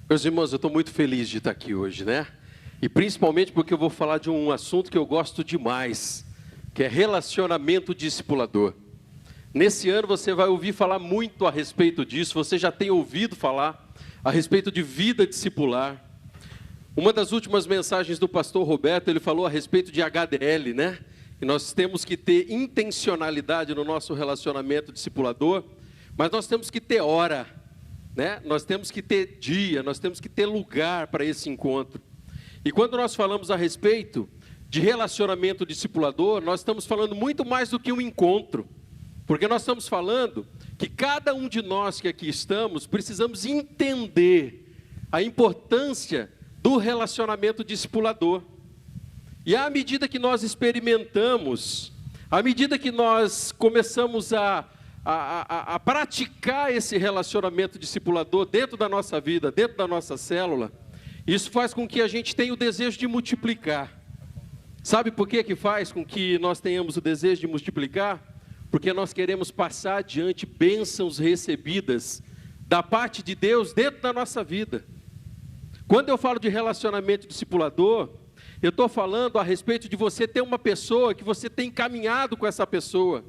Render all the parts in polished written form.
Meus irmãos, eu estou muito feliz de estar aqui hoje, né? E principalmente porque eu vou falar de um assunto que eu gosto demais, que é relacionamento discipulador. Nesse ano você vai ouvir falar muito a respeito disso, você já tem ouvido falar a respeito de vida discipular. Uma das últimas mensagens do pastor Roberto, ele falou a respeito de HDL, né? Que nós temos que ter intencionalidade no nosso relacionamento discipulador, mas nós temos que ter hora, né? Nós temos que ter dia, nós temos que ter lugar para esse encontro. E quando nós falamos a respeito de relacionamento discipulador, nós estamos falando muito mais do que um encontro, porque nós estamos falando que cada um de nós que aqui estamos, precisamos entender a importância do relacionamento discipulador. E à medida que nós experimentamos, à medida que nós começamos a praticar esse relacionamento discipulador dentro da nossa vida, dentro da nossa célula, isso faz com que a gente tenha o desejo de multiplicar. Sabe por que faz com que nós tenhamos o desejo de multiplicar? Porque nós queremos passar adiante bênçãos recebidas da parte de Deus dentro da nossa vida. Quando eu falo de relacionamento discipulador, eu estou falando a respeito de você ter uma pessoa que você tem caminhado com essa pessoa,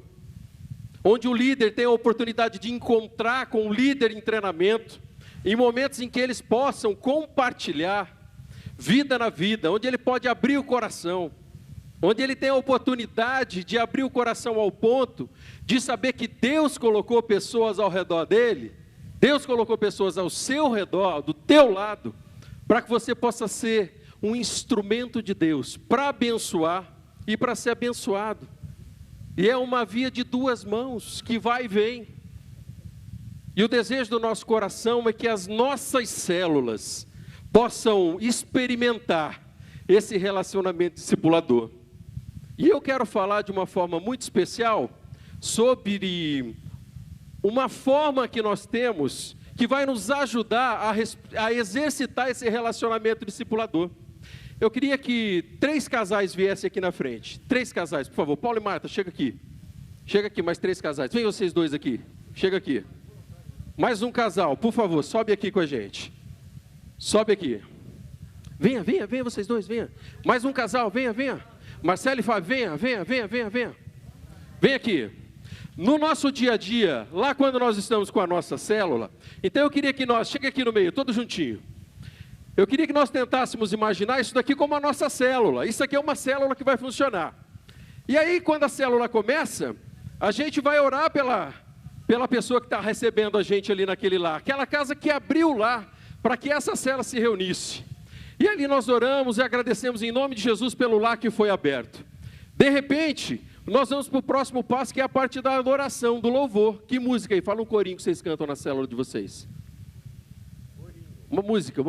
onde o líder tem a oportunidade de encontrar com o líder em treinamento, em momentos em que eles possam compartilhar vida na vida, onde ele pode abrir o coração, onde ele tem a oportunidade de abrir o coração ao ponto de saber que Deus colocou pessoas ao redor dele, Deus colocou pessoas ao seu redor, do teu lado, para que você possa ser um instrumento de Deus para abençoar e para ser abençoado. E é uma via de duas mãos, que vai e vem. E o desejo do nosso coração é que as nossas células possam experimentar esse relacionamento discipulador. E eu quero falar de uma forma muito especial sobre uma forma que nós temos que vai nos ajudar a exercitar esse relacionamento discipulador. Eu queria que 3 casais viessem aqui na frente. 3 casais, por favor. Paulo e Marta, chega aqui. Chega aqui, mais 3 casais. Vem vocês dois aqui. Chega aqui. Mais um casal, por favor, sobe aqui com a gente. Sobe aqui. Venha vocês dois, venha. Mais um casal, venha. Marcelo e Fábio, venha. Vem aqui. No nosso dia a dia, lá quando nós estamos com a nossa célula, então eu queria que nós, chega aqui no meio, todo juntinho. Eu queria que nós tentássemos imaginar isso daqui como a nossa célula. Isso aqui é uma célula que vai funcionar. E aí, quando a célula começa, a gente vai orar pela pessoa que está recebendo a gente ali naquele lar. Aquela casa que abriu lá, para que essa célula se reunisse. E ali nós oramos e agradecemos em nome de Jesus pelo lar que foi aberto. De repente, nós vamos para o próximo passo, que é a parte da adoração, do louvor. Que música aí? Fala um corinho que vocês cantam na célula de vocês. Uma música.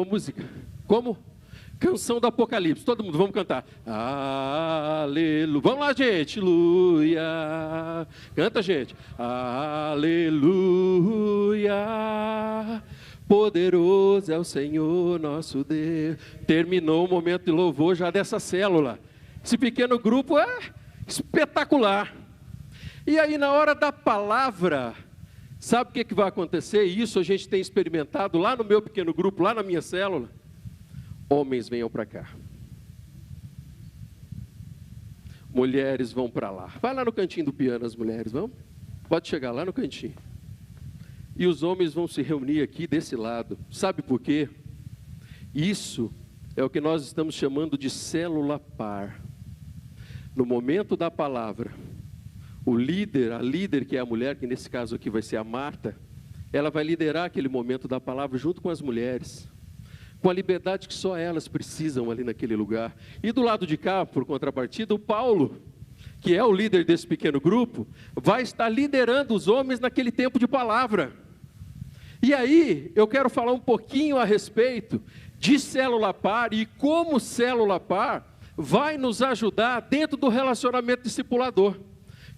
Como? Canção do Apocalipse. Todo mundo, vamos cantar. Aleluia. Vamos lá, gente. Aleluia. Canta, gente. Aleluia. Poderoso é o Senhor nosso Deus. Terminou o momento de louvor já dessa célula. Esse pequeno grupo é espetacular. E aí, na hora da palavra, sabe o que vai acontecer? E isso a gente tem experimentado lá no meu pequeno grupo, lá na minha célula. Homens venham para cá. Mulheres vão para lá. Vai lá no cantinho do piano, as mulheres, vão? Pode chegar lá no cantinho. E os homens vão se reunir aqui desse lado. Sabe por quê? Isso é o que nós estamos chamando de célula par. No momento da palavra, a líder que é a mulher, que nesse caso aqui vai ser a Marta, ela vai liderar aquele momento da palavra junto com as mulheres, com a liberdade que só elas precisam ali naquele lugar. E do lado de cá, por contrapartida, o Paulo, que é o líder desse pequeno grupo, vai estar liderando os homens naquele tempo de palavra. E aí, eu quero falar um pouquinho a respeito de célula par e como célula par vai nos ajudar dentro do relacionamento discipulador.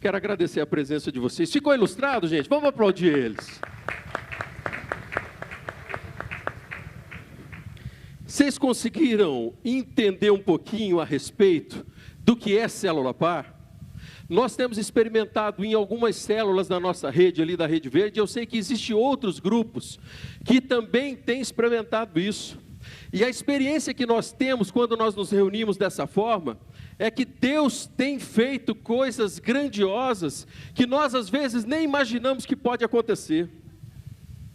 Quero agradecer a presença de vocês. Ficou ilustrado, gente? Vamos aplaudir eles. Vocês conseguiram entender um pouquinho a respeito do que é célula par? Nós temos experimentado em algumas células da nossa rede, ali da Rede Verde, eu sei que existem outros grupos que também têm experimentado isso. E a experiência que nós temos quando nós nos reunimos dessa forma, é que Deus tem feito coisas grandiosas, que nós às vezes nem imaginamos que pode acontecer.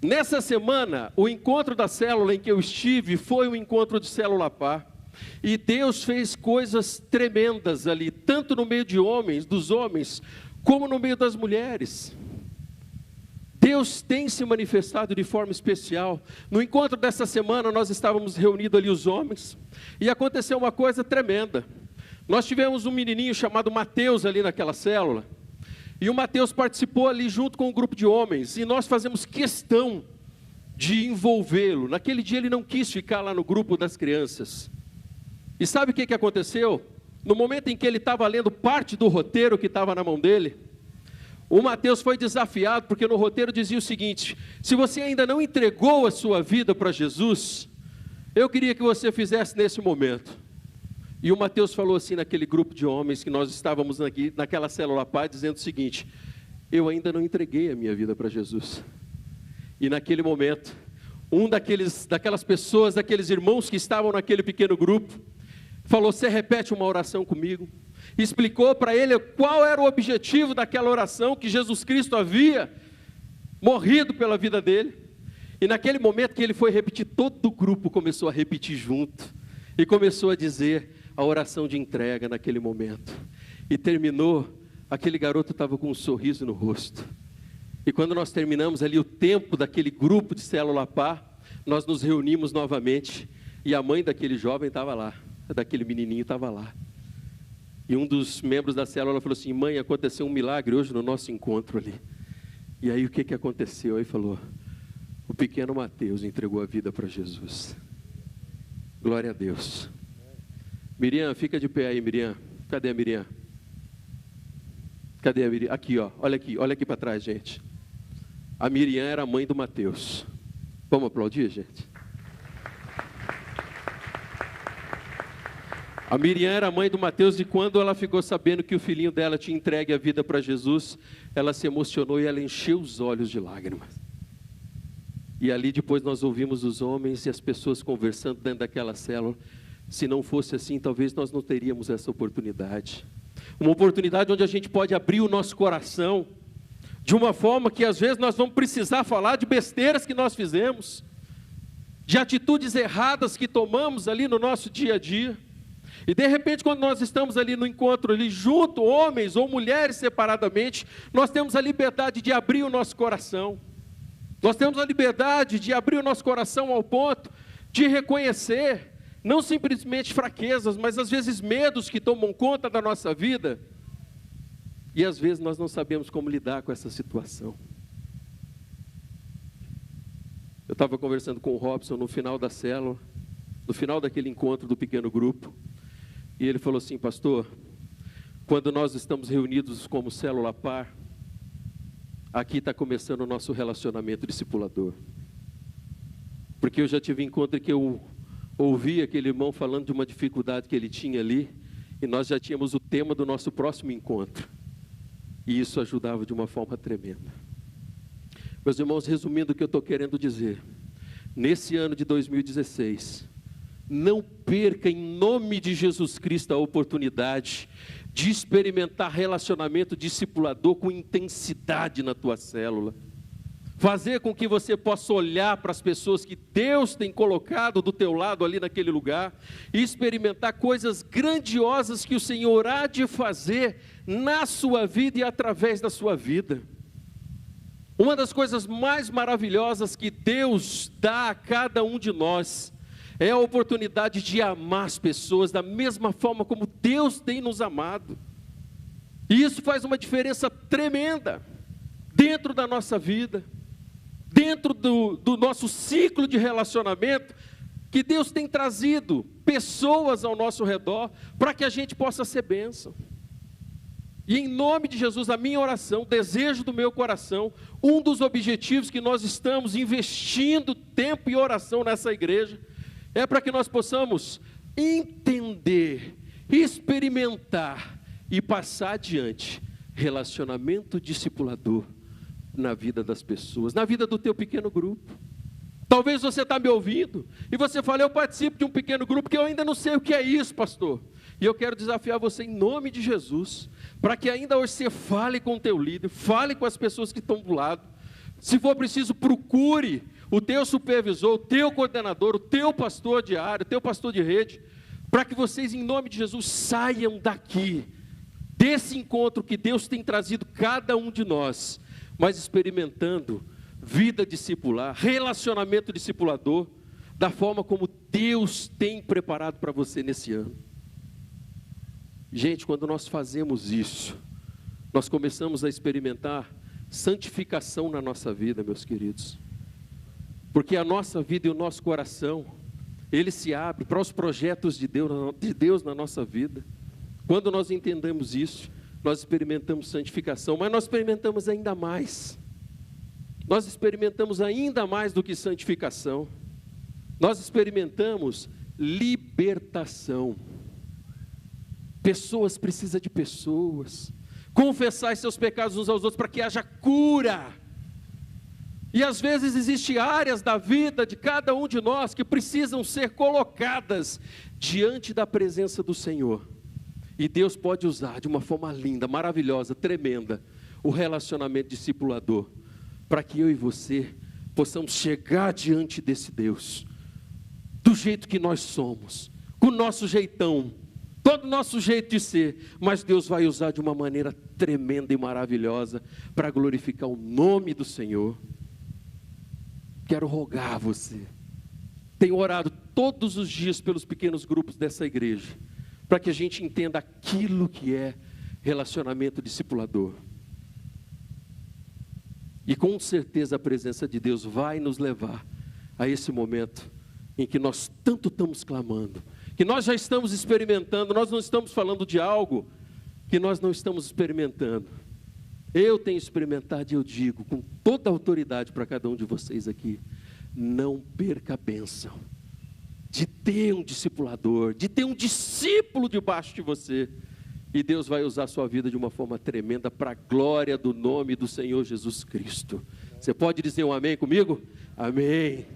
Nessa semana, o encontro da célula em que eu estive, foi um encontro de célula par. E Deus fez coisas tremendas ali, tanto no meio de homens, dos homens, como no meio das mulheres. Deus tem se manifestado de forma especial. No encontro dessa semana, nós estávamos reunidos ali os homens, e aconteceu uma coisa tremenda. Nós tivemos um menininho chamado Mateus ali naquela célula, e o Mateus participou ali junto com um grupo de homens, e nós fazemos questão de envolvê-lo. Naquele dia ele não quis ficar lá no grupo das crianças. E sabe o que aconteceu? No momento em que ele estava lendo parte do roteiro que estava na mão dele, o Mateus foi desafiado, porque no roteiro dizia o seguinte: se você ainda não entregou a sua vida para Jesus, eu queria que você fizesse nesse momento. E o Mateus falou assim naquele grupo de homens que nós estávamos aqui, naquela célula pai, dizendo o seguinte: eu ainda não entreguei a minha vida para Jesus. E naquele momento, daquelas pessoas, daqueles irmãos que estavam naquele pequeno grupo, falou: você repete uma oração comigo? Explicou para ele qual era o objetivo daquela oração, que Jesus Cristo havia morrido pela vida dele. E naquele momento que ele foi repetir, todo o grupo começou a repetir junto, e começou a dizer a oração de entrega naquele momento. E terminou, aquele garoto estava com um sorriso no rosto. E quando nós terminamos ali o tempo daquele grupo de célula par, nós nos reunimos novamente, e a mãe daquele jovem estava lá, daquele menininho estava lá. E um dos membros da célula falou assim: mãe, aconteceu um milagre hoje no nosso encontro ali. E aí o que aconteceu? Aí falou: o pequeno Mateus entregou a vida para Jesus. Glória a Deus. Miriam, fica de pé aí, Miriam. Cadê a Miriam? Cadê a Miriam? Aqui, ó. Olha aqui para trás, gente. A Miriam era a mãe do Mateus. Vamos aplaudir, gente? A Miriam era a mãe do Mateus, e quando ela ficou sabendo que o filhinho dela tinha entregue a vida para Jesus, ela se emocionou e ela encheu os olhos de lágrimas. E ali depois nós ouvimos os homens e as pessoas conversando dentro daquela célula. Se não fosse assim, talvez nós não teríamos essa oportunidade. Uma oportunidade onde a gente pode abrir o nosso coração, de uma forma que às vezes nós vamos precisar falar de besteiras que nós fizemos, de atitudes erradas que tomamos ali no nosso dia a dia. E de repente, quando nós estamos ali no encontro, ali junto, homens ou mulheres separadamente, nós temos a liberdade de abrir o nosso coração. Nós temos a liberdade de abrir o nosso coração ao ponto de reconhecer, não simplesmente fraquezas, mas às vezes medos que tomam conta da nossa vida. E às vezes nós não sabemos como lidar com essa situação. Eu estava conversando com o Robson no final da célula, no final daquele encontro do pequeno grupo, e ele falou assim: pastor, quando nós estamos reunidos como célula par, aqui está começando o nosso relacionamento discipulador. Porque eu já tive encontro que eu ouvi aquele irmão falando de uma dificuldade que ele tinha ali, e nós já tínhamos o tema do nosso próximo encontro. E isso ajudava de uma forma tremenda. Meus irmãos, resumindo o que eu estou querendo dizer, nesse ano de 2016, não perca em nome de Jesus Cristo a oportunidade de experimentar relacionamento discipulador com intensidade na tua célula. Fazer com que você possa olhar para as pessoas que Deus tem colocado do teu lado ali naquele lugar e experimentar coisas grandiosas que o Senhor há de fazer na sua vida e através da sua vida. Uma das coisas mais maravilhosas que Deus dá a cada um de nós é a oportunidade de amar as pessoas da mesma forma como Deus tem nos amado. E isso faz uma diferença tremenda dentro da nossa vida, dentro do nosso ciclo de relacionamento, que Deus tem trazido pessoas ao nosso redor para que a gente possa ser bênção. E em nome de Jesus, a minha oração, desejo do meu coração, um dos objetivos que nós estamos investindo tempo e oração nessa igreja, é para que nós possamos entender, experimentar e passar adiante relacionamento discipulador na vida das pessoas, na vida do teu pequeno grupo. Talvez você está me ouvindo e você fala, eu participo de um pequeno grupo que eu ainda não sei o que é isso, pastor. E eu quero desafiar você em nome de Jesus, para que ainda hoje você fale com o teu líder, fale com as pessoas que estão do lado. Se for preciso, procure o teu supervisor, o teu coordenador, o teu pastor diário, o teu pastor de rede, para que vocês, em nome de Jesus, saiam daqui, desse encontro que Deus tem trazido cada um de nós, mas experimentando vida discipular, relacionamento discipulador, da forma como Deus tem preparado para você nesse ano. Gente, quando nós fazemos isso, nós começamos a experimentar santificação na nossa vida, meus queridos. Porque a nossa vida e o nosso coração, ele se abre para os projetos de Deus na nossa vida. Quando nós entendemos isso, nós experimentamos santificação, mas nós experimentamos ainda mais. Nós experimentamos ainda mais do que santificação. Nós experimentamos libertação. Pessoas precisam de pessoas. Confessar seus pecados uns aos outros para que haja cura. E às vezes existem áreas da vida de cada um de nós que precisam ser colocadas diante da presença do Senhor. E Deus pode usar de uma forma linda, maravilhosa, tremenda, o relacionamento discipulador, para que eu e você possamos chegar diante desse Deus, do jeito que nós somos, com o nosso jeitão, todo o nosso jeito de ser, mas Deus vai usar de uma maneira tremenda e maravilhosa, para glorificar o nome do Senhor. Quero rogar a você, tenho orado todos os dias pelos pequenos grupos dessa igreja, para que a gente entenda aquilo que é relacionamento discipulador. E com certeza a presença de Deus vai nos levar a esse momento em que nós tanto estamos clamando, que nós já estamos experimentando. Nós não estamos falando de algo que nós não estamos experimentando. Eu tenho experimentado e eu digo com toda a autoridade para cada um de vocês aqui, não perca a bênção de ter um discipulador, de ter um discípulo debaixo de você, e Deus vai usar a sua vida de uma forma tremenda, para a glória do nome do Senhor Jesus Cristo. Você pode dizer um amém comigo? Amém.